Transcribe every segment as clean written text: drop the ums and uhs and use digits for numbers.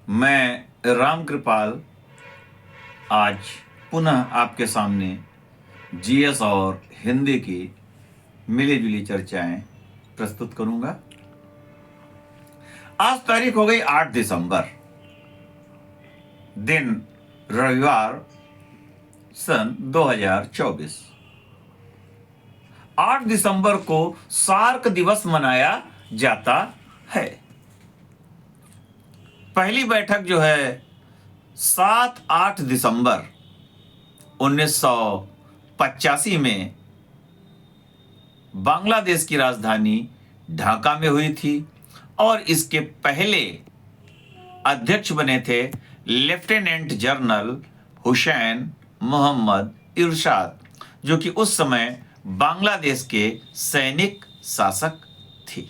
मैं राम कृपाल आज पुनः आपके सामने जीएस और हिंदी की मिली-जुली चर्चाएं प्रस्तुत करूंगा। आज तारीख हो गई 8 दिसंबर, दिन रविवार, सन 2024। 8 दिसंबर को सार्क दिवस मनाया जाता है। पहली बैठक जो है 7-8 दिसंबर 1985 में बांग्लादेश की राजधानी ढाका में हुई थी और इसके पहले अध्यक्ष बने थे लेफ्टिनेंट जनरल हुसैन मोहम्मद इरशाद, जो कि उस समय बांग्लादेश के सैनिक शासक थे।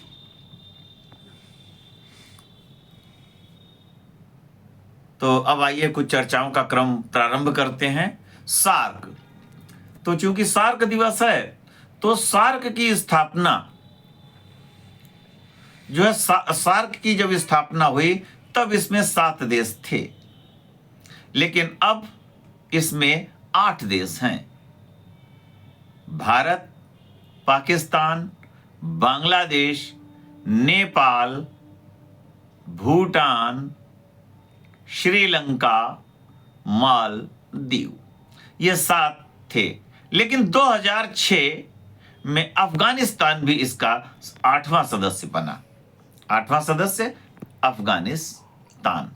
तो अब आइए कुछ चर्चाओं का क्रम प्रारंभ करते हैं। सार्क, तो चूंकि सार्क दिवस है तो सार्क की स्थापना जो है, सार्क की जब स्थापना हुई तब इसमें 7 देश थे, लेकिन अब इसमें 8 देश हैं। भारत, पाकिस्तान, बांग्लादेश, नेपाल, भूटान, श्रीलंका, मालदीव, ये 7 थे। लेकिन 2006 में अफगानिस्तान भी इसका 8वां सदस्य बना। 8वां सदस्य अफगानिस्तान।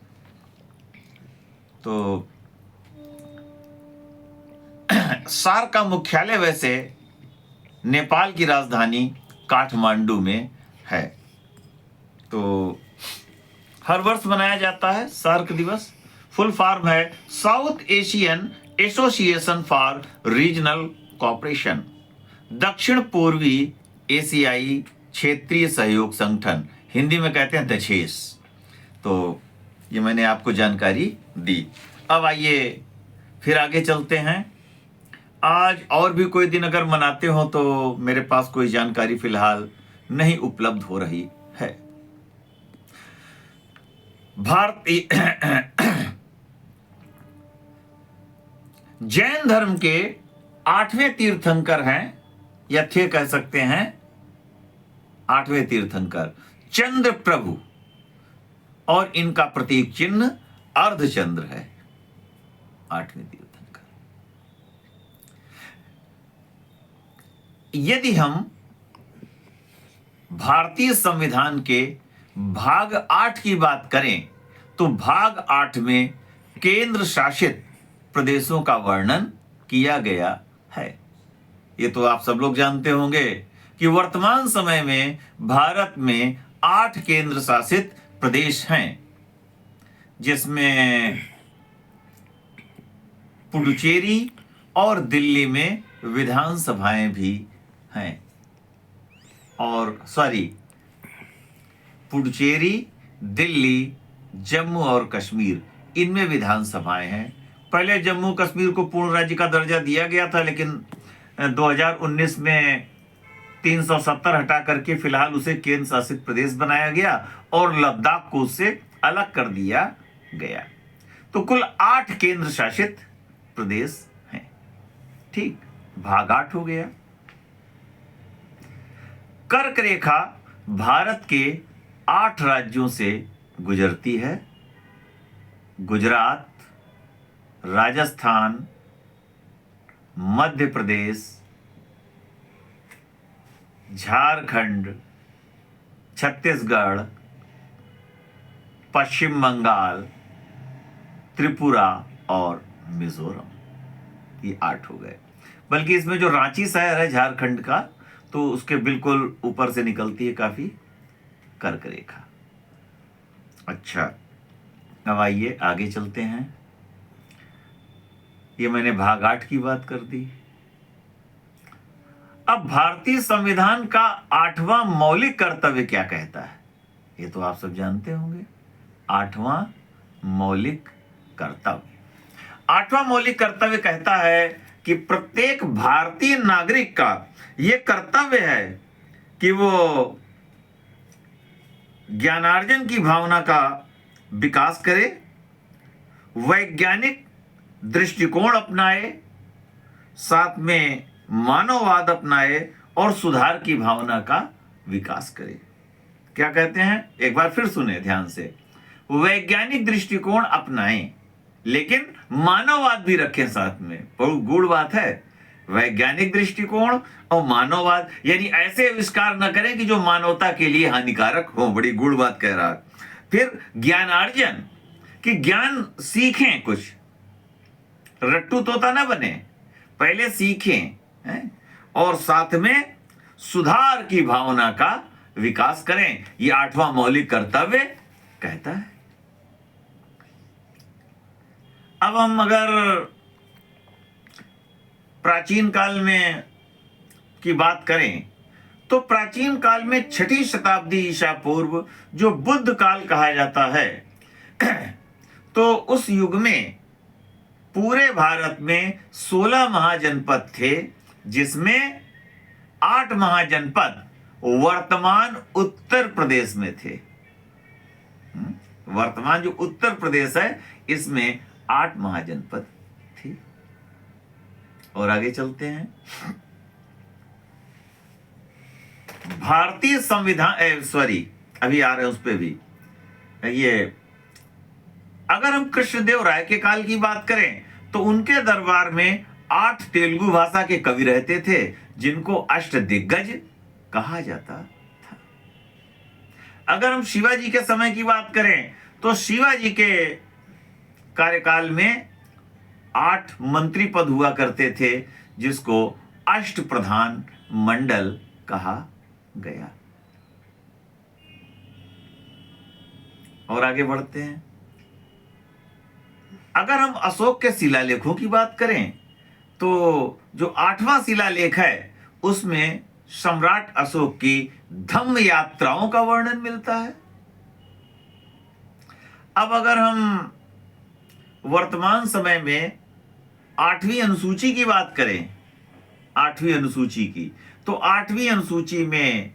तो सार्क का मुख्यालय वैसे नेपाल की राजधानी काठमांडू में है। तो हर वर्ष मनाया जाता है सार्क दिवस। फुल फॉर्म है south Asian association for regional cooperation, दक्षिण पूर्वी एशियाई क्षेत्रीय सहयोग संगठन, हिंदी में कहते हैं दक्षेस। तो ये मैंने आपको जानकारी दी। अब आइए फिर आगे चलते हैं। आज और भी कोई दिन अगर मनाते हो तो मेरे पास कोई जानकारी फिलहाल नहीं उपलब्ध हो रही है। भारतीय जैन धर्म के 8वें तीर्थंकर हैं, या थे कह सकते हैं 8वें तीर्थंकर चंद्र प्रभु, और इनका प्रतीक चिन्ह अर्धचंद्र है। 8वें तीर्थंकर। यदि हम भारतीय संविधान के भाग 8 की बात करें तो भाग 8 में केंद्र शासित प्रदेशों का वर्णन किया गया है। ये तो आप सब लोग जानते होंगे कि वर्तमान समय में भारत में 8 केंद्र शासित प्रदेश हैं, जिसमें पुडुचेरी और दिल्ली में विधानसभाएं भी हैं। और पुडुचेरी, दिल्ली, जम्मू और कश्मीर, इनमें विधानसभाएं हैं। पहले जम्मू कश्मीर को पूर्ण राज्य का दर्जा दिया गया था, लेकिन 2019 में 370 हटा करके फिलहाल उसे केंद्र शासित प्रदेश बनाया गया और लद्दाख को उससे अलग कर दिया गया। तो कुल 8 केंद्र शासित प्रदेश हैं। ठीक, भाग 8 हो गया। कर्क रेखा भारत के 8 राज्यों से गुजरती है। गुजरात, राजस्थान, मध्य प्रदेश, झारखंड, छत्तीसगढ़, पश्चिम बंगाल, त्रिपुरा और मिजोरम, ये 8 हो गए। बल्कि इसमें जो रांची शहर है झारखंड का, तो उसके बिल्कुल ऊपर से निकलती है काफी कर्क रेखा। अच्छा, अब आइए आगे चलते हैं। ये मैंने भाग 8 की बात कर दी। अब भारतीय संविधान का 8वां मौलिक कर्तव्य क्या कहता है, ये तो आप सब जानते होंगे। 8वां मौलिक कर्तव्य, 8वां मौलिक कर्तव्य कहता है कि प्रत्येक भारतीय नागरिक का यह कर्तव्य है कि वो ज्ञानार्जन की भावना का विकास करे, वैज्ञानिक दृष्टिकोण अपनाए, साथ में मानववाद अपनाए और सुधार की भावना का विकास करे। क्या कहते हैं, एक बार फिर सुने ध्यान से। वैज्ञानिक दृष्टिकोण अपनाएं लेकिन मानववाद भी रखें साथ में। बहुत गूढ़ बात है, वैज्ञानिक दृष्टिकोण और मानववाद, यानी ऐसे आविष्कार न करें कि जो मानवता के लिए हानिकारक हो। बड़ी गूढ़ बात कह रहा। फिर ज्ञानार्जन, कि ज्ञान सीखें, कुछ रट्टू तोता ना बने, पहले सीखें हैं? और साथ में सुधार की भावना का विकास करें। ये 8वां मौलिक कर्तव्य कहता है। अब हम अगर प्राचीन काल में की बात करें तो प्राचीन काल में 6ठी शताब्दी ईसा पूर्व, जो बुद्ध काल कहा जाता है, तो उस युग में पूरे भारत में 16 महाजनपद थे, जिसमें 8 महाजनपद वर्तमान उत्तर प्रदेश में थे। वर्तमान जो उत्तर प्रदेश है, इसमें 8 महाजनपद थे। और आगे चलते हैं। भारतीय संविधान, अभी आ रहे हैं उस पे भी। ये अगर हम कृष्णदेव राय के काल की बात करें तो उनके दरबार में 8 तेलुगु भाषा के कवि रहते थे, जिनको अष्टदिग्गज कहा जाता था। अगर हम शिवाजी के समय की बात करें तो शिवाजी के कार्यकाल में 8 मंत्री पद हुआ करते थे, जिसको अष्टप्रधान मंडल कहा गया। और आगे बढ़ते हैं। अगर हम अशोक के शिलालेखों की बात करें तो जो 8वां शिलालेख है, उसमें सम्राट अशोक की धम्म यात्राओं का वर्णन मिलता है। अब अगर हम वर्तमान समय में 8वीं अनुसूची की बात करें, 8वीं अनुसूची की, तो 8वीं अनुसूची में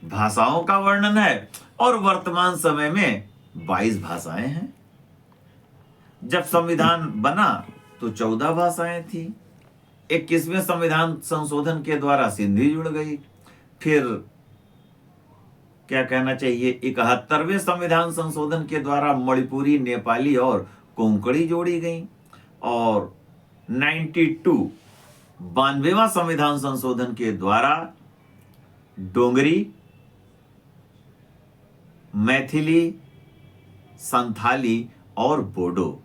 भाषाओं का वर्णन है और वर्तमान समय में 22 भाषाएं हैं। जब संविधान बना तो 14 भाषाएं थी। 21वें संविधान संशोधन के द्वारा सिंधी जुड़ गई। फिर क्या कहना चाहिए, 71वें संविधान संशोधन के द्वारा मणिपुरी, नेपाली और कोंकणी जोड़ी गई। और 92वां संविधान संशोधन के द्वारा डोंगरी, मैथिली, संथाली और बोडो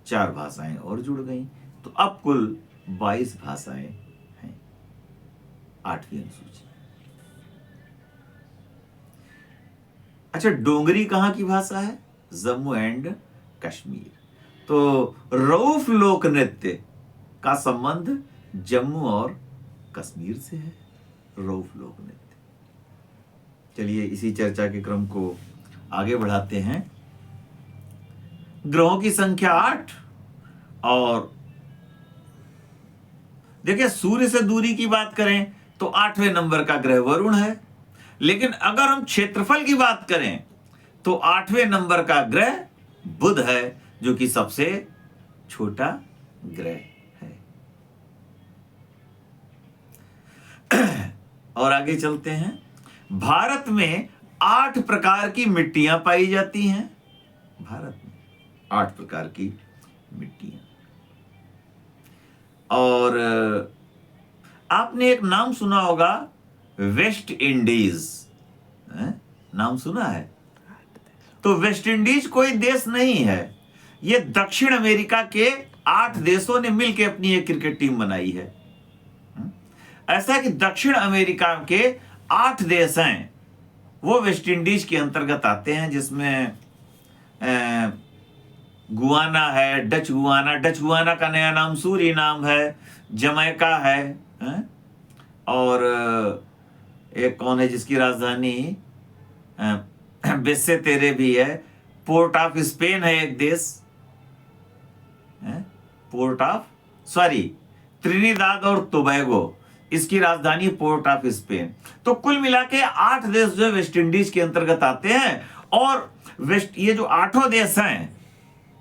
4 भाषाएं और जुड़ गई। तो अब कुल 22 भाषाएं हैं 8वीं अनुसूची। अच्छा, डोंगरी कहां की भाषा है? जम्मू एंड कश्मीर। तो रऊफ लोक नृत्य का संबंध जम्मू और कश्मीर से है। रऊफ लोक नृत्य। चलिए इसी चर्चा के क्रम को आगे बढ़ाते हैं। ग्रहों की संख्या 8, और देखिए सूर्य से दूरी की बात करें तो 8वें नंबर का ग्रह वरुण है। लेकिन अगर हम क्षेत्रफल की बात करें तो 8वें नंबर का ग्रह बुध है, जो कि सबसे छोटा ग्रह है। और आगे चलते हैं। भारत में 8 प्रकार की मिट्टियां पाई जाती हैं। भारत में 8 प्रकार की मिट्टियां। और आपने एक नाम सुना होगा, वेस्ट इंडीज। नाम सुना है? तो वेस्ट इंडीज कोई देश नहीं है, यह दक्षिण अमेरिका के 8 देशों ने मिलकर अपनी एक क्रिकेट टीम बनाई है। ऐसा कि दक्षिण अमेरिका के 8 देश हैं, वो वेस्ट इंडीज के अंतर्गत आते हैं, जिसमें गुआना है, डच गुआना का नया नाम सूरीनाम है, जमैका है, और एक कौन है जिसकी राजधानी बेस्से तेरे भी है। पोर्ट ऑफ स्पेन है एक देश, त्रिनिदाद और टोबैगो, इसकी राजधानी पोर्ट ऑफ स्पेन। तो कुल मिला के 8 देश जो वेस्ट इंडीज के अंतर्गत आते हैं, और वेस्ट, ये जो 8 देश हैं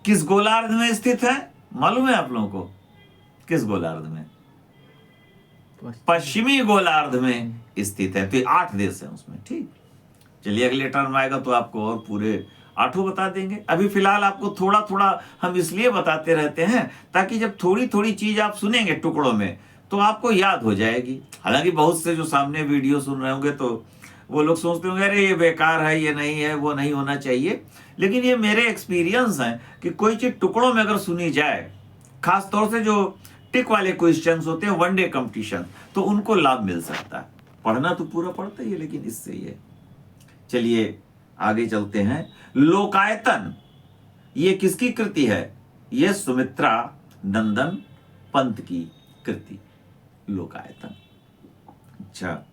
किस गोलार्ध में स्थित है मालूम है आप लोगों को? किस गोलार्ध में? पश्चिमी गोलार्ध में स्थित है। तो ये 8 देश हैं उसमें। ठीक, चलिए अगले टर्म आएगा तो आपको और पूरे 8 बता देंगे। अभी फिलहाल आपको थोड़ा थोड़ा हम इसलिए बताते रहते हैं ताकि जब थोड़ी थोड़ी चीज आप सुनेंगे टुकड़ों में तो आपको याद हो जाएगी। हालांकि बहुत से जो सामने वीडियो सुन रहे होंगे तो वो लोग सोचते होंगे अरे ये बेकार है, ये नहीं है, वो नहीं होना चाहिए। लेकिन ये मेरे एक्सपीरियंस हैं कि कोई चीज टुकड़ों में अगर सुनी जाए, खास तौर से जो टिक वाले क्वेश्चंस होते हैं, वनडे कंपटीशन, तो उनको लाभ मिल सकता है। पढ़ना तो पूरा पढ़ता ही है लेकिन इससे ये। चलिए आगे चलते हैं। लोकायतन ये किसकी कृति है? ये सुमित्रा नंदन पंत की कृति लोकायतन। अच्छा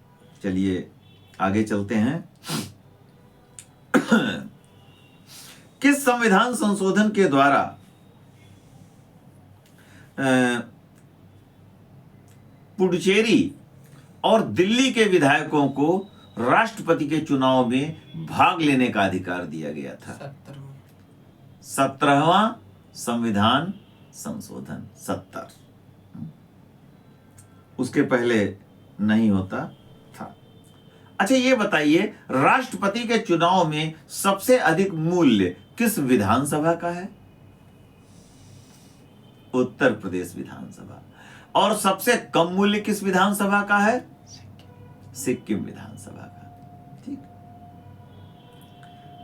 चलिए आगे चलते हैं। किस संविधान संशोधन के द्वारा पुडुचेरी और दिल्ली के विधायकों को राष्ट्रपति के चुनाव में भाग लेने का अधिकार दिया गया था? 17वां संविधान संशोधन 70। उसके पहले नहीं होता था। अच्छा ये बताइए, राष्ट्रपति के चुनाव में सबसे अधिक मूल्य किस विधानसभा का है? उत्तर प्रदेश विधानसभा। और सबसे कम मूल्य किस विधानसभा का है? सिक्किम विधानसभा का। ठीक,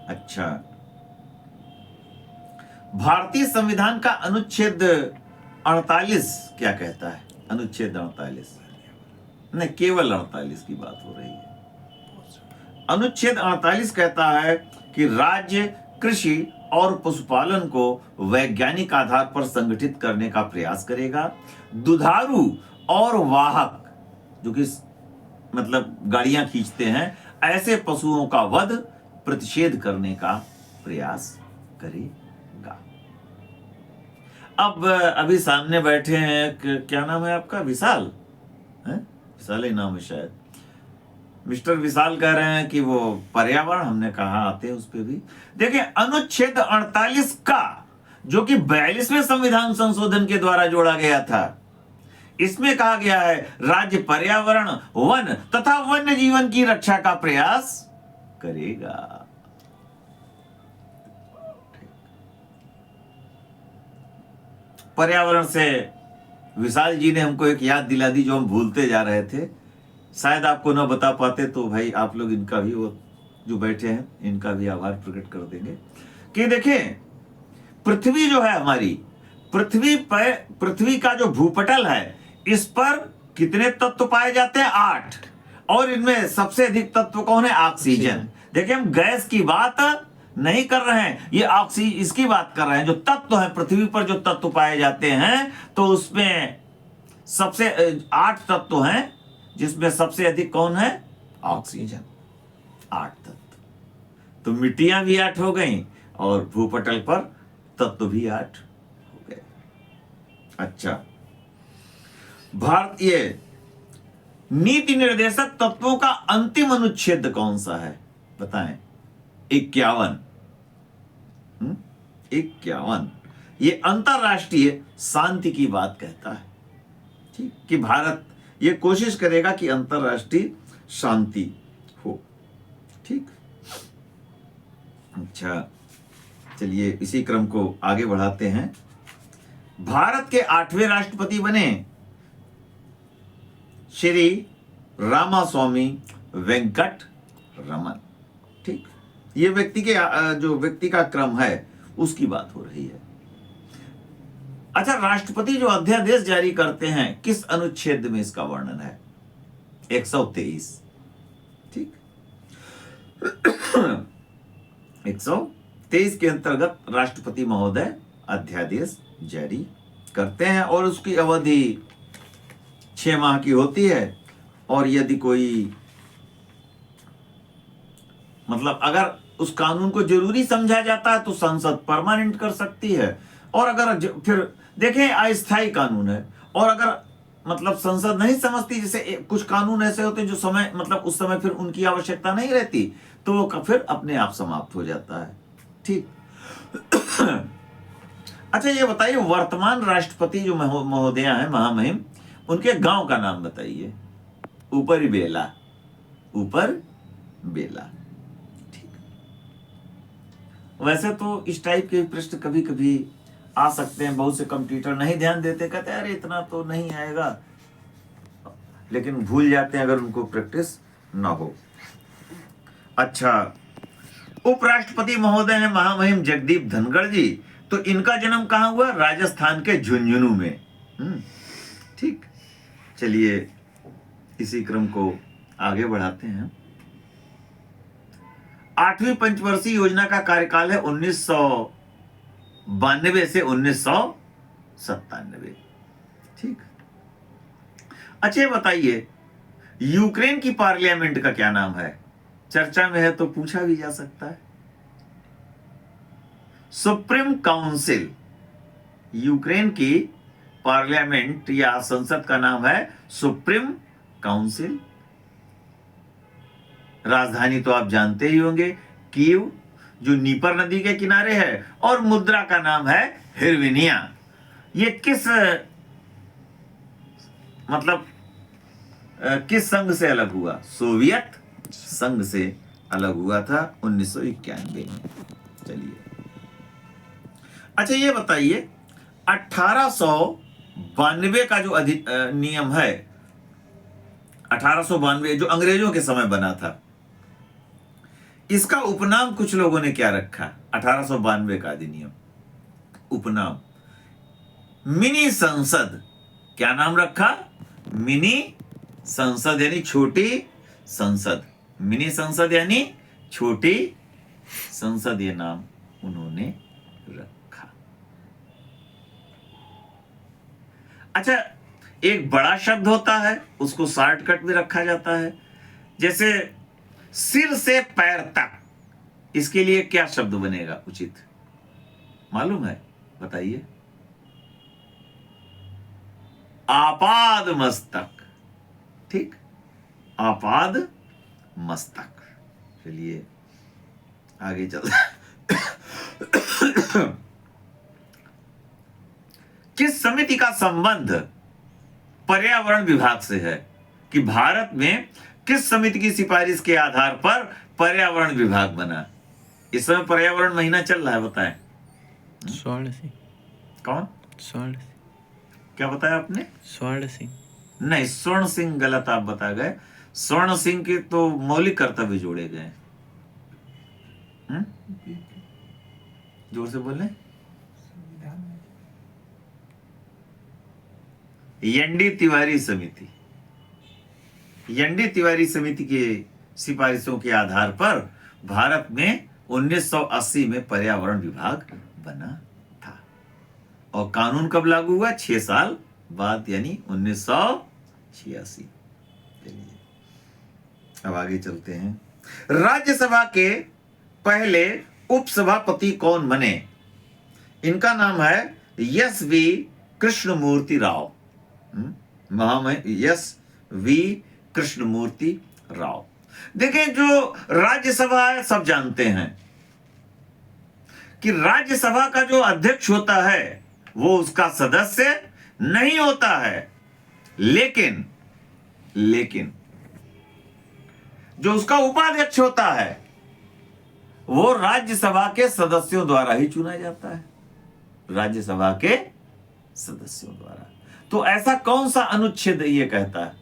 अच्छा भारतीय संविधान का अनुच्छेद 48 क्या कहता है? अनुच्छेद 48 नहीं, केवल 48 की बात हो रही है। अनुच्छेद 48 कहता है कि राज्य कृषि और पशुपालन को वैज्ञानिक आधार पर संगठित करने का प्रयास करेगा। दुधारू और वाहक, जो कि मतलब गाड़ियां खींचते हैं, ऐसे पशुओं का वध प्रतिषेध करने का प्रयास करेगा। अब अभी सामने बैठे हैं, क्या नाम है आपका? विशाल है? विशाल ही नाम है शायद। मिस्टर विशाल कह रहे हैं कि वो पर्यावरण, हमने कहा आते हैं उस पर भी। देखिए अनुच्छेद 48 का, जो कि 42वें संविधान संशोधन के द्वारा जोड़ा गया था, इसमें कहा गया है राज्य पर्यावरण, वन तथा वन्य जीवन की रक्षा का प्रयास करेगा। पर्यावरण से विशाल जी ने हमको एक याद दिला दी जो हम भूलते जा रहे थे। शायद आपको ना बता पाते तो भाई आप लोग इनका भी, वो जो बैठे हैं इनका भी आभार प्रकट कर देंगे कि देखें पृथ्वी जो है हमारी, पृथ्वी का जो भूपटल है, इस पर कितने तत्व पाए जाते हैं? 8। और इनमें सबसे अधिक तत्व कौन है? ऑक्सीजन। देखिए हम गैस की बात नहीं कर रहे हैं, ये इसकी बात कर रहे हैं। जो तत्व है पृथ्वी पर, जो तत्व पाए जाते हैं, तो उसमें सबसे 8 तत्व हैं, जिसमें सबसे अधिक कौन है? ऑक्सीजन। 8 तत्व। तो मिट्टियां भी 8 हो गई और भूपटल पर तत्व भी 8 हो गए। अच्छा भारतीय नीति निर्देशक तत्वों का अंतिम अनुच्छेद कौन सा है? बताएं। 51। 51 ये अंतरराष्ट्रीय शांति की बात कहता है। ठीक, कि भारत ये कोशिश करेगा कि अंतरराष्ट्रीय शांति हो। ठीक, अच्छा चलिए इसी क्रम को आगे बढ़ाते हैं। भारत के 8वें राष्ट्रपति बने श्री रामास्वामी वेंकट रमन। ठीक, ये व्यक्ति के जो व्यक्ति का क्रम है उसकी बात हो रही है। अच्छा राष्ट्रपति जो अध्यादेश जारी करते हैं, किस अनुच्छेद में इसका वर्णन है? 123। ठीक, 123 के अंतर्गत राष्ट्रपति महोदय अध्यादेश जारी करते हैं और उसकी अवधि 6 माह की होती है। और यदि कोई मतलब अगर उस कानून को जरूरी समझा जाता है तो संसद परमानेंट कर सकती है। और अगर फिर देखें अस्थायी कानून है, और अगर मतलब संसद नहीं समझती, जैसे कुछ कानून ऐसे होते हैं जो समय मतलब उस समय फिर उनकी आवश्यकता नहीं रहती, तो वो फिर अपने आप समाप्त हो जाता है। ठीक। अच्छा ये बताइए, वर्तमान राष्ट्रपति जो महोदया है महामहिम, उनके गांव का नाम बताइए। ऊपर बेला, ऊपर बेला। ठीक। वैसे तो इस टाइप के प्रश्न कभी कभी आ सकते हैं, बहुत से कंप्यूटर नहीं ध्यान देते, कहते हैं अरे इतना तो नहीं आएगा, लेकिन भूल जाते हैं अगर उनको प्रैक्टिस ना हो। अच्छा, उपराष्ट्रपति महोदय हैं महामहिम जगदीप धनखड़ जी, तो इनका जन्म कहां हुआ? राजस्थान के झुंझुनू में। ठीक। चलिए इसी क्रम को आगे बढ़ाते हैं। 8वीं पंचवर्षीय योजना का कार्यकाल है 1992 से 1997। ठीक। अच्छा बताइए, यूक्रेन की पार्लियामेंट का क्या नाम है? चर्चा में है तो पूछा भी जा सकता है। Supreme council. यूक्रेन की पार्लियामेंट या संसद का नाम है सुप्रीम काउंसिल। राजधानी तो आप जानते ही होंगे, कीव, जो नीपर नदी के किनारे है, और मुद्रा का नाम है हिरविनिया। ये किस मतलब किस संघ से अलग हुआ? सोवियत संघ से अलग हुआ था 1991 में। चलिए अच्छा ये बताइए, 1892 का जो नियम है, 1892 जो अंग्रेजों के समय बना था, इसका उपनाम कुछ लोगों ने क्या रखा? 1892 का अधिनियम उपनाम मिनी संसद। क्या नाम रखा? मिनी संसद, यानी छोटी संसद। मिनी संसद यानी छोटी संसद, ये नाम उन्होंने रखा। अच्छा, एक बड़ा शब्द होता है, उसको शॉर्टकट में रखा जाता है, जैसे सिर से पैर तक, इसके लिए क्या शब्द बनेगा उचित? मालूम है? बताइए। आपाद मस्तक। ठीक, आपाद मस्तक। चलिए आगे चलते। किस समिति का संबंध पर्यावरण विभाग से है? कि भारत में किस समिति की सिफारिश के आधार पर पर्यावरण विभाग बना? इस समय पर्यावरण महीना चल रहा है, बताएं। स्वर्ण सिंह। कौन? स्वर्ण सिंह। क्या बताया आपने? स्वर्ण सिंह। नहीं, स्वर्ण सिंह गलत आप बता गए। स्वर्ण सिंह के तो मौलिक कर्तव्य जोड़े गए। जोर से बोले। एनडी तिवारी समिति। एनडी तिवारी समिति के सिफारिशों के आधार पर भारत में 1980 में पर्यावरण विभाग बना था, और कानून कब लागू हुआ? 6 साल बाद, यानी 1986। चलिए अब आगे चलते हैं। राज्यसभा के पहले उपसभापति कौन बने? इनका नाम है S V Krishnamurthy Rao. S V Krishnamurthy Rao. देखें, जो राज्यसभा है सब जानते हैं कि राज्यसभा का जो अध्यक्ष होता है वो उसका सदस्य नहीं होता है, लेकिन जो उसका उपाध्यक्ष होता है वो राज्यसभा के सदस्यों द्वारा ही चुना जाता है। राज्यसभा के सदस्यों द्वारा। तो ऐसा कौन सा अनुच्छेद ये कहता है?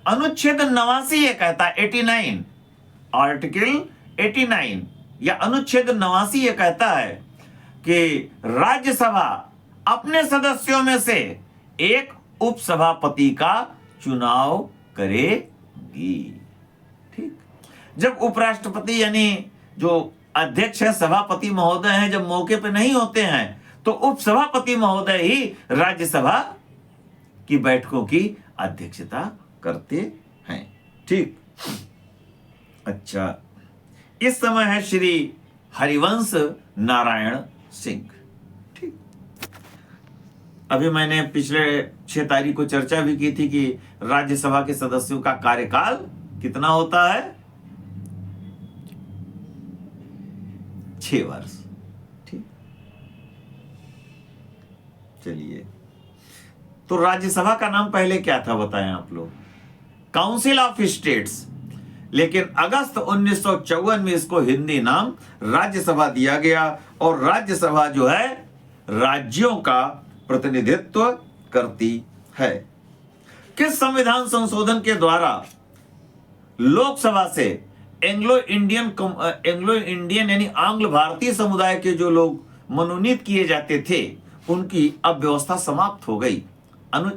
अनुच्छेद 89 ये कहता है, 89, आर्टिकल 89 या अनुच्छेद 89 ये कहता है कि राज्यसभा अपने सदस्यों में से एक उपसभापति का चुनाव करेगी। ठीक। जब उपराष्ट्रपति यानी जो अध्यक्ष है, सभापति महोदय हैं, जब मौके पे नहीं होते हैं तो उपसभापति महोदय ही राज्यसभा की बैठकों की अध्यक्षता करते हैं। ठीक। अच्छा, इस समय है श्री हरिवंश नारायण सिंह। ठीक। अभी मैंने पिछले 6 तारीख को चर्चा भी की थी कि राज्यसभा के सदस्यों का कार्यकाल कितना होता है? 6 वर्ष। ठीक, चलिए, तो राज्यसभा का नाम पहले क्या था बताएं आप लोग? Council of states. लेकिन अगस्त 1954 में इसको हिंदी नाम राज्यसभा दिया गया, और राज्यसभा जो है राज्यों का प्रतिनिधित्व करती है। किस संविधान संशोधन के द्वारा लोकसभा से एंग्लो इंडियन यानी आंग्ल भारतीय समुदाय के जो लोग मनोनीत किए जाते थे, उनकी अब व्यवस्था समाप्त हो गई?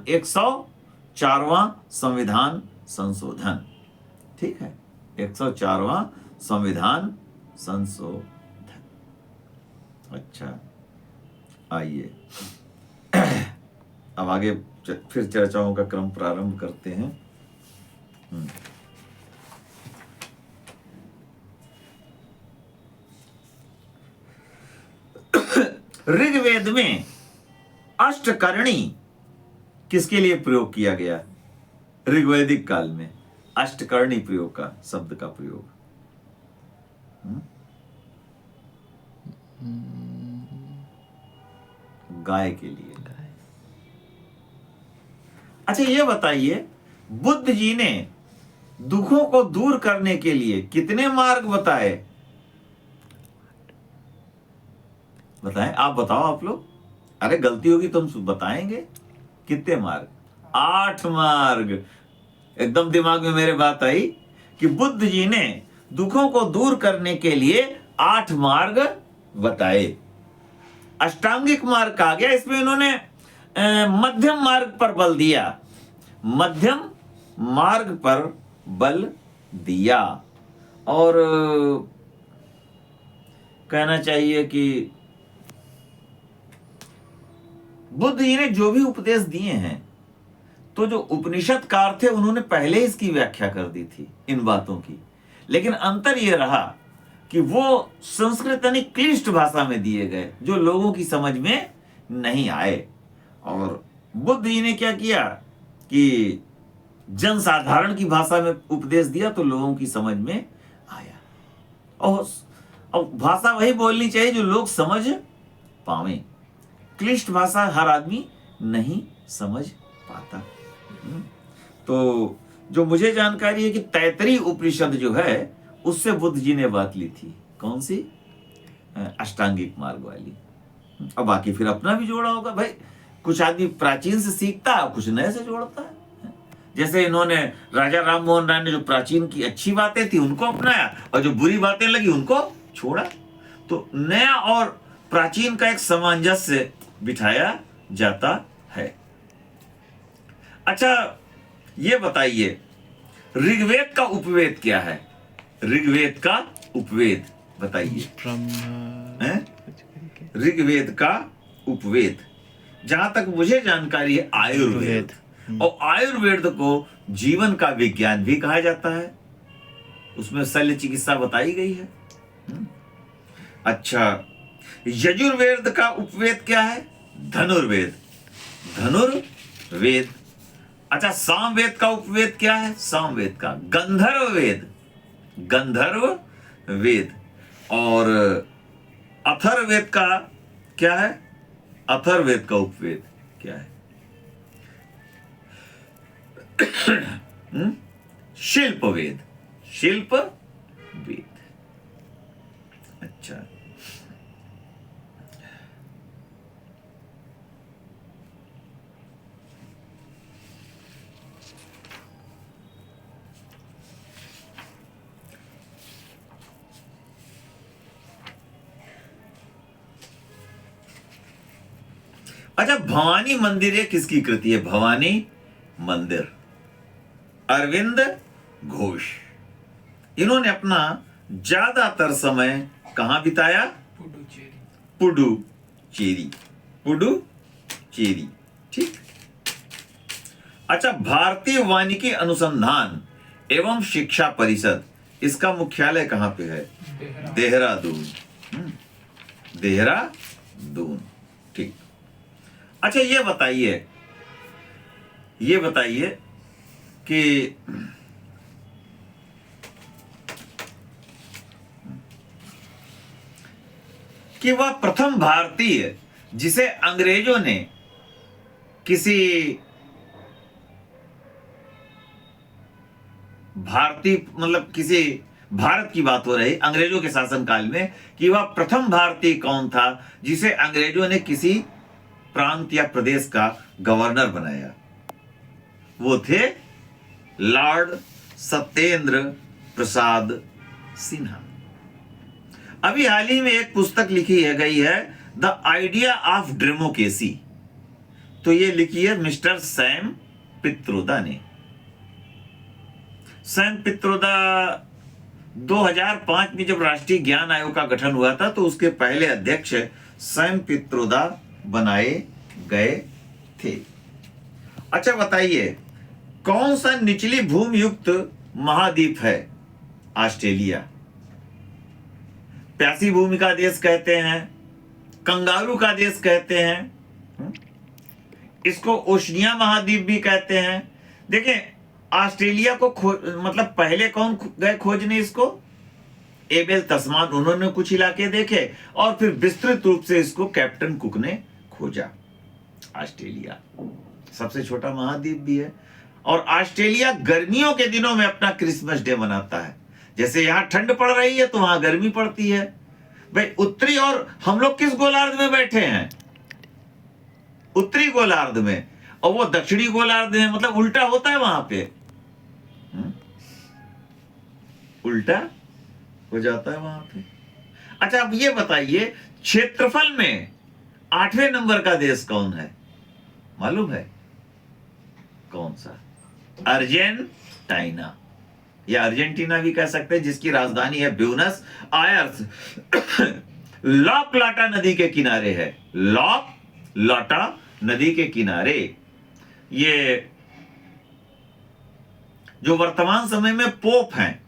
104वां संविधान संशोधन। ठीक है, 104वां संविधान संशोधन। अच्छा, आइए अब आगे फिर चर्चाओं का क्रम प्रारंभ करते हैं। ऋग्वेद में अष्टकर्णी किसके लिए प्रयोग किया गया? ऋग्वैदिक काल में अष्टकर्णी प्रयोग का शब्द का प्रयोग गाय के लिए। अच्छा, ये बताइए, बुद्ध जी ने दुखों को दूर करने के लिए कितने मार्ग बताए? बताएं, आप बताओ आप लोग। अरे गलती होगी तो हम बताएंगे। कितने मार्ग? 8 मार्ग। एकदम दिमाग में मेरे बात आई कि बुद्ध जी ने दुखों को दूर करने के लिए 8 मार्ग बताए। अष्टांगिक मार्ग कहा गया, इसमें इन्होंने मध्यम मार्ग पर बल दिया। मध्यम मार्ग पर बल दिया, और कहना चाहिए कि बुद्ध जी ने जो भी उपदेश दिए हैं, तो जो उपनिषदकार थे उन्होंने पहले इसकी व्याख्या कर दी थी इन बातों की। लेकिन अंतर यह रहा कि वो संस्कृत यानी क्लिष्ट भाषा में दिए गए, जो लोगों की समझ में नहीं आए। और बुद्ध जी ने क्या किया कि जनसाधारण की भाषा में उपदेश दिया, तो लोगों की समझ में आया। और भाषा वही बोलनी चाहिए जो लोग समझ पावे। क्लिष्ट भाषा हर आदमी नहीं समझ पाता। तो जो मुझे जानकारी है कि तैतरी उपनिषद जो है उससे बुद्ध जी ने बात ली थी। कौन सी? अष्टांगिक मार्ग वाली। अब बाकी फिर अपना भी जोड़ा होगा। भाई कुछ आदमी प्राचीन से सीखता है, कुछ नए से जोड़ता है। जैसे इन्होंने राजा राम मोहन राय ने जो प्राचीन की अच्छी बातें थी उनको अपनाया, और जो बुरी बातें लगी उनको छोड़ा। तो नया और प्राचीन का एक सामंजस्य बिठाया जाता है। अच्छा, ये बताइए, ऋग्वेद का उपवेद क्या है? ऋग्वेद का उपवेद बताइए। ऋग्वेद का उपवेद, जहां तक मुझे जानकारी है, आयुर्वेद। और आयुर्वेद को जीवन का विज्ञान भी कहा जाता है। उसमें शल्य चिकित्सा बताई गई है। अच्छा, यजुर्वेद का उपवेद क्या है? धनुर्वेद। धनुर्वेद। अच्छा, सामवेद का उपवेद क्या है? सामवेद का गंधर्व वेद। गंधर्व वेद। और अथर्ववेद का क्या है? अथर्ववेद का उपवेद क्या है? शिल्प वेद। शिल्प वेद। अच्छा, अच्छा, भवानी मंदिर ये किसकी कृति है? भवानी मंदिर अरविंद घोष। इन्होंने अपना ज्यादातर समय कहां बिताया? पुडुचेरी। पुडुचेरी। ठीक। अच्छा, भारतीय वानिकी अनुसंधान एवं शिक्षा परिषद, इसका मुख्यालय कहां पे है? देहरादून। देहरादून। ठीक। अच्छा ये बताइए कि वह प्रथम भारतीय जिसे अंग्रेजों ने किसी किसी भारत की बात हो रही अंग्रेजों के शासनकाल में, कि वह प्रथम भारतीय कौन था जिसे अंग्रेजों ने किसी प्रांत या प्रदेश का गवर्नर बनाया? वो थे लॉर्ड सत्येंद्र प्रसाद सिन्हा। अभी हाल ही में एक पुस्तक लिखी है गई है, द आइडिया ऑफ डेमोक्रेसी। तो ये लिखी है मिस्टर सैम पित्रोदा ने। सैम पित्रोदा 2005 में जब राष्ट्रीय ज्ञान आयोग का गठन हुआ था तो उसके पहले अध्यक्ष सैम पित्रोदा बनाए गए थे। अच्छा बताइए, कौन सा निचली भूमि युक्त महाद्वीप है? ऑस्ट्रेलिया। प्यासी भूमि का देश कहते हैं, कंगारू का देश कहते हैं, इसको ओशनिया महाद्वीप भी कहते हैं। देखें, ऑस्ट्रेलिया को मतलब पहले कौन गए खोजने इसको? एबेल तस्मान। उन्होंने कुछ इलाके देखे और फिर विस्तृत रूप से इसको कैप्टन कुक ने खोजा। ऑस्ट्रेलिया सबसे छोटा महाद्वीप भी है और ऑस्ट्रेलिया गर्मियों के दिनों में अपना क्रिसमस डे मनाता है। जैसे यहां ठंड पड़ रही है तो वहां गर्मी पड़ती है। भाई उत्तरी, और हम लोग किस गोलार्ध में बैठे हैं? उत्तरी गोलार्ध में, और वो दक्षिणी गोलार्ध में, मतलब उल्टा होता है वहां पे। उल्टा हो जाता है वहां पे। अच्छा अब ये बताइए, क्षेत्रफल में 8वें नंबर का देश कौन है? मालूम है कौन सा? अर्जेंटीना, या अर्जेंटीना भी कह सकते हैं, जिसकी राजधानी है ब्यूनस आयर्स। ला प्लाटा नदी के किनारे है। ला प्लाटा नदी के किनारे। ये जो वर्तमान समय में पोप हैं,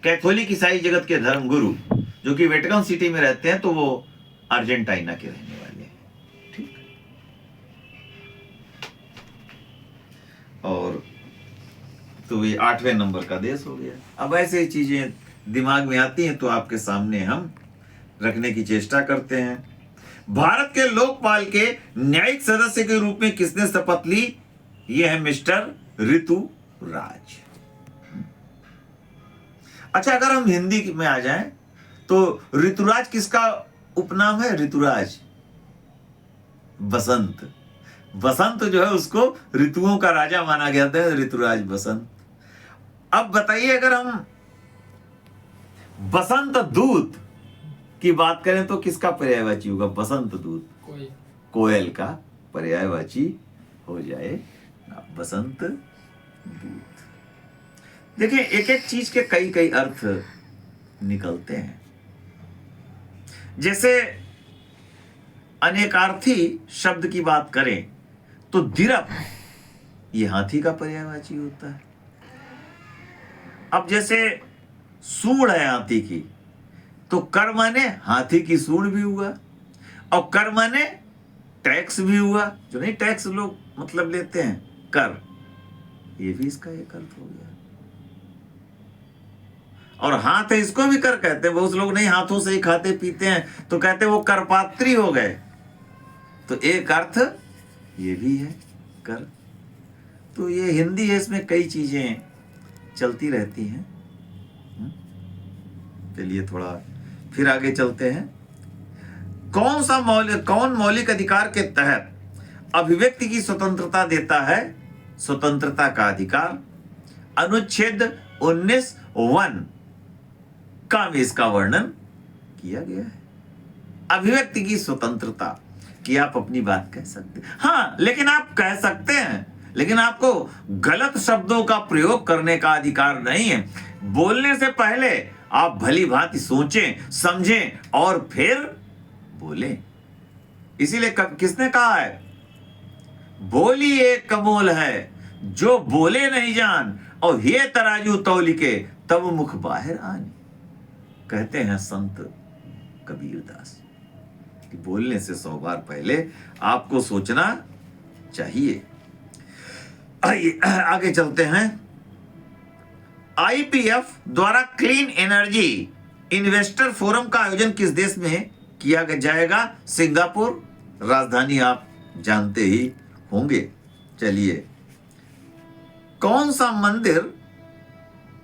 कैथोलिक ईसाई जगत के धर्मगुरु, जो कि वेटिकन सिटी में रहते हैं, तो वो अर्जेंटीना के रहने वाले हैं। ठीक। और तो ये 8वें नंबर का देश हो गया। अब ऐसे चीजें दिमाग में आती हैं तो आपके सामने हम रखने की चेष्टा करते हैं। भारत के लोकपाल के न्यायिक सदस्य के रूप में किसने शपथ ली? यह है मिस्टर ऋतुराज। अच्छा, अगर हम हिंदी में आ जाएं तो ऋतुराज किसका उपनाम है? ऋतुराज बसंत। बसंत जो है उसको ऋतुओं का राजा माना गया था, ऋतुराज बसंत। अब बताइए, अगर हम बसंत दूत की बात करें तो किसका पर्यायवाची होगा? बसंत दूत कोयल का पर्यायवाची हो जाए बसंत दूत। देखिए, एक एक चीज के कई कई अर्थ निकलते हैं। जैसे अनेकार्थी शब्द की बात करें तो दिरप, ये हाथी का पर्यायवाची होता है। अब जैसे सूंड है हाथी की, तो कर माने हाथी की सूंड भी हुआ, और कर माने टैक्स भी हुआ, जो नहीं टैक्स लोग मतलब लेते हैं, कर, ये भी इसका एक अर्थ हो गया। और हाथ है, इसको भी कर कहते हैं। बहुत लोग नहीं हाथों से ही खाते पीते हैं तो कहते हैं वो करपात्री हो गए, तो एक अर्थ ये भी है कर। तो ये हिंदी है, इसमें कई चीजें चलती रहती हैं। चलिए थोड़ा फिर आगे चलते हैं। कौन मौलिक अधिकार के तहत अभिव्यक्ति की स्वतंत्रता देता है? स्वतंत्रता का अधिकार। अनुच्छेद 19(1) का में इसका वर्णन किया गया है। अभिव्यक्ति की स्वतंत्रता कि आप अपनी बात कह सकते हैं। हाँ, लेकिन आप कह सकते हैं, लेकिन आपको गलत शब्दों का प्रयोग करने का अधिकार नहीं है। बोलने से पहले आप भली भांति सोचें, समझें और फिर बोलें। इसीलिए किसने कहा है? बोली एक कमोल है, जो बोले नहीं जान, और हे तराजू तौलिके तब मुख बाहर आने, कहते हैं संत कबीरदास। कि बोलने से 100 बार पहले आपको सोचना चाहिए। आइए आगे चलते हैं। आईपीएफ द्वारा क्लीन एनर्जी इन्वेस्टर फोरम का आयोजन किस देश में किया जाएगा? सिंगापुर। राजधानी आप जानते ही होंगे। चलिए, कौन सा मंदिर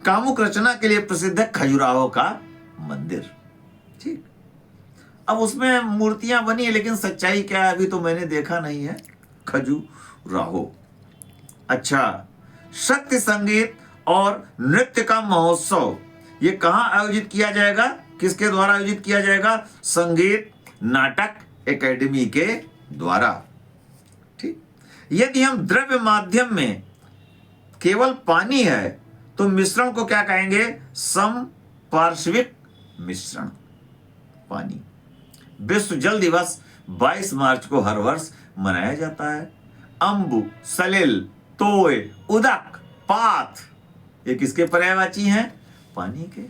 कामुक रचना के लिए प्रसिद्ध है? खजुराहो का मंदिर। ठीक, अब उसमें मूर्तियां बनी है, लेकिन सच्चाई क्या है अभी तो मैंने देखा नहीं है। खजुराहो। अच्छा, शक्ति संगीत और नृत्य का महोत्सव ये कहां आयोजित किया जाएगा? किसके द्वारा आयोजित किया जाएगा? संगीत नाटक एकेडमी के द्वारा। ठीक, यदि हम द्रव्य माध्यम में केवल पानी है तो मिश्रण को क्या कहेंगे? समपार्श्विक मिश्रण। पानी। विश्व जल दिवस 22 मार्च को हर वर्ष मनाया जाता है। अंबु, सलिल, तोय, उदक, पाथ ये किसके पर्यायवाची हैं? पानी के।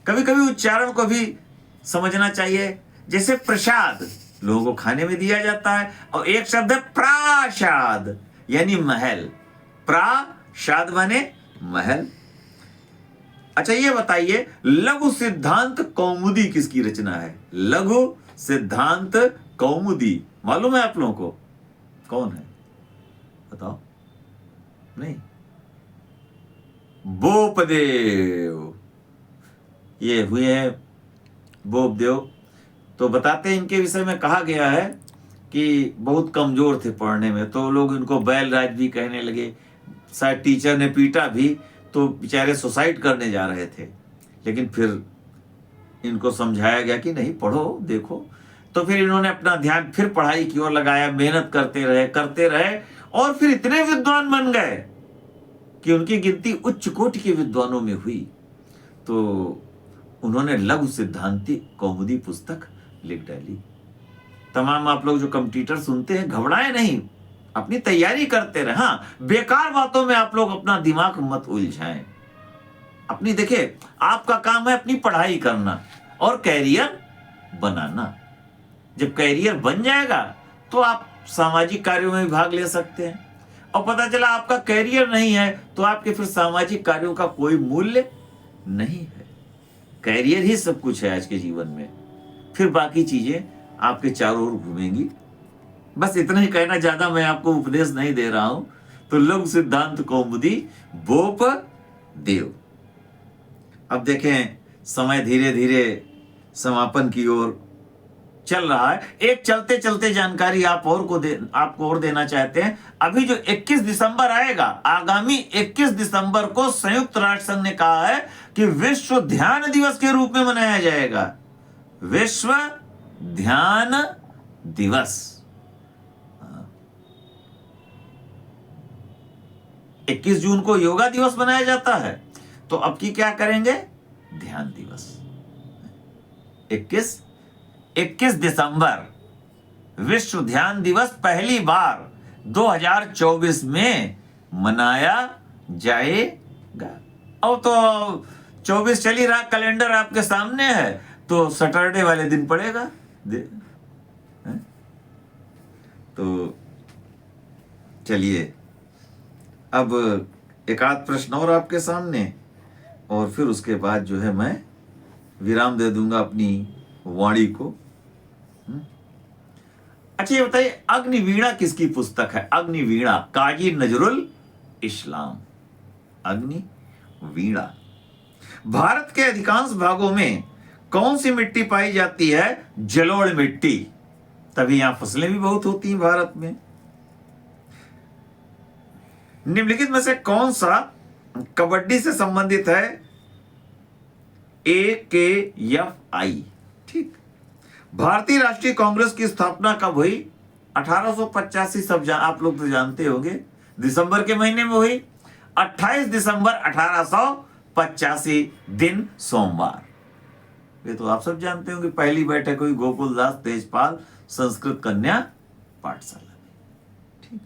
कभी कभी उच्चारण को भी समझना चाहिए। जैसे प्रसाद लोगों को खाने में दिया जाता है, और एक शब्द है प्रासाद यानी महल। प्रासाद माने महल। अच्छा, ये बताइए, लघु सिद्धांत कौमुदी किसकी रचना है? लघु सिद्धांत कौमुदी मालूम है आप लोगों को? कौन है बताओ? नहीं, बोपदेव। ये हुए हैं बोपदेव। तो बताते हैं, इनके विषय में कहा गया है कि बहुत कमजोर थे पढ़ने में, तो लोग इनको बैलराज भी कहने लगे। शायद टीचर ने पीटा भी, तो बेचारे सुसाइड करने जा रहे थे, लेकिन फिर इनको समझाया गया कि नहीं, पढ़ो देखो। तो फिर इन्होंने अपना ध्यान फिर पढ़ाई की ओर लगाया, मेहनत करते रहे और फिर इतने विद्वान बन गए कि उनकी गिनती उच्च कोटि के विद्वानों में हुई। तो उन्होंने लघु सिद्धांती कौमुदी पुस्तक लिख डाली। तमाम आप लोग जो कॉम्पिटिटर सुनते हैं, घबराएं नहीं, अपनी तैयारी करते रहे। हाँ, बेकार बातों में आप लोग अपना दिमाग मत उलझाएं। अपनी देखिए, आपका काम है अपनी पढ़ाई करना और कैरियर बनाना। जब कैरियर बन जाएगा तो आप सामाजिक कार्यों में भी भाग ले सकते हैं, और पता चला आपका कैरियर नहीं है तो आपके फिर सामाजिक कार्यों का कोई मूल्य नहीं है। कैरियर ही सब कुछ है आज के जीवन में, फिर बाकी चीजें आपके चारों ओर घूमेंगी। बस इतना ही कहना, ज्यादा मैं आपको उपदेश नहीं दे रहा हूं। तो लघु सिद्धांत कौमुदी बोप देव। अब देखें, समय धीरे धीरे समापन की ओर चल रहा है। एक चलते चलते जानकारी आपको और देना चाहते हैं। अभी जो 21 दिसंबर आएगा, आगामी 21 दिसंबर को संयुक्त राष्ट्र संघ ने कहा है कि विश्व ध्यान दिवस के रूप में मनाया जाएगा। विश्व ध्यान दिवस। 21 जून को योगा दिवस मनाया जाता है, तो अब की क्या करेंगे? ध्यान दिवस। 21 दिसंबर विश्व ध्यान दिवस पहली बार 2024 में मनाया जाएगा। अब तो 24 चल ही रहा, कैलेंडर आपके सामने है, तो सैटरडे वाले दिन पड़ेगा। तो चलिए, अब एक आध प्रश्न और आपके सामने, और फिर उसके बाद जो है मैं विराम दे दूंगा अपनी वाणी को। अच्छा, ये बताइए, अग्निवीणा किसकी पुस्तक है? अग्निवीणा, काजी नजरुल इस्लाम। अग्निवीणा। भारत के अधिकांश भागों में कौन सी मिट्टी पाई जाती है? जलोढ़ मिट्टी। तभी यहां फसलें भी बहुत होती हैं भारत में। निम्नलिखित में से कौन सा कबड्डी से संबंधित है? AKFI। ठीक। भारतीय राष्ट्रीय कांग्रेस की स्थापना कब हुई? 1885। सब आप लोग तो जानते होंगे, दिसंबर के महीने में हुई। 28 दिसंबर 1885 दिन सोमवार। ये तो आप सब जानते होंगे। पहली बैठक हुई गोकुलदास तेजपाल संस्कृत कन्या पाठशाला में। ठीक।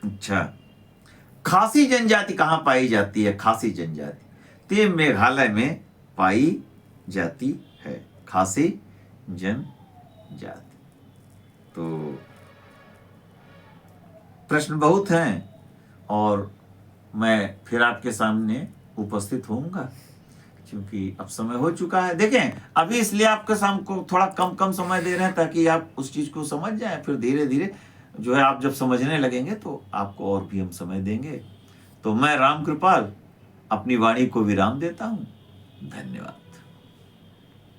अच्छा, खासी जनजाति कहां पाई जाती है? खासी जनजाति तो ये मेघालय में पाई जाति है, खासी जनजाति। तो प्रश्न बहुत हैं और मैं फिर आपके सामने उपस्थित होऊंगा, क्योंकि अब समय हो चुका है। देखें, अभी इसलिए आपके सामने को थोड़ा कम कम समय दे रहे हैं ताकि आप उस चीज को समझ जाएं, फिर धीरे धीरे जो है आप जब समझने लगेंगे तो आपको और भी हम समय देंगे। तो मैं राम कृपाल अपनी वाणी को विराम देता हूं। धन्यवाद।